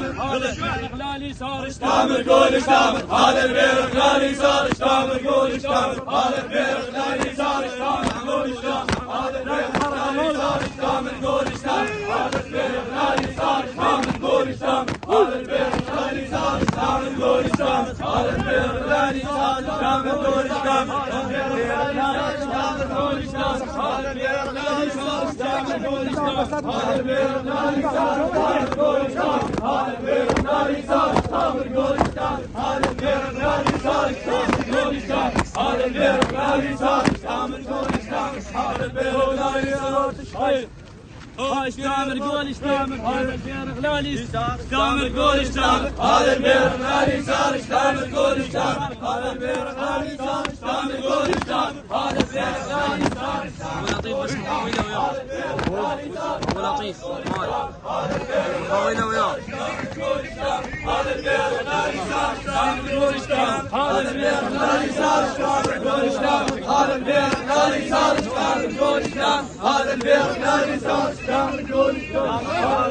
هذا البير غلالي صار اشتامر قول اشتامر هذا البير غلالي صار اشتامر قول اشتامر هذا البير غلالي صار اشتامر قول اشتامر هذا البير غلالي صار اشتامر قول اشتامر هذا البير غلالي صار اشتامر قول اشتامر هذا البير غلالي صار اشتامر قول اشتامر هذا البير غلالي صار اشتامر قول اشتامر هذا البير غلالي صار قول اشتامر هذا البير غلالي صار اشتامر قول اشتامر هذا البير غلالي صار قول اشتامر هذا البير غلالي صار اشتامر قول اشتامر هذا البير غلالي صار اشتامر قول اشتامر هذا البير غلالي صار اشتامر قول اشتامر هذا البير غلالي صار اشتامر قول اشتامر هذا البير غلالي اشتامر قول اشتامر هذا البير غلالي صار اشتامر قول اشتامر هذا البير غلالي صار اشتامر قول اشتامر هذا البير غلالي صار اشتامر لطيف بس مخاويله وياه ابو لطيف مخاويله وياه هذا البير غلالي صار اشتامر قول اشتامر هذا البير غلالي صار اشتامر قول اشتامر هذا البير غلالي صار اشتامر قول اشتامر هذا البير غلالي صار اشتامر قول اشتامر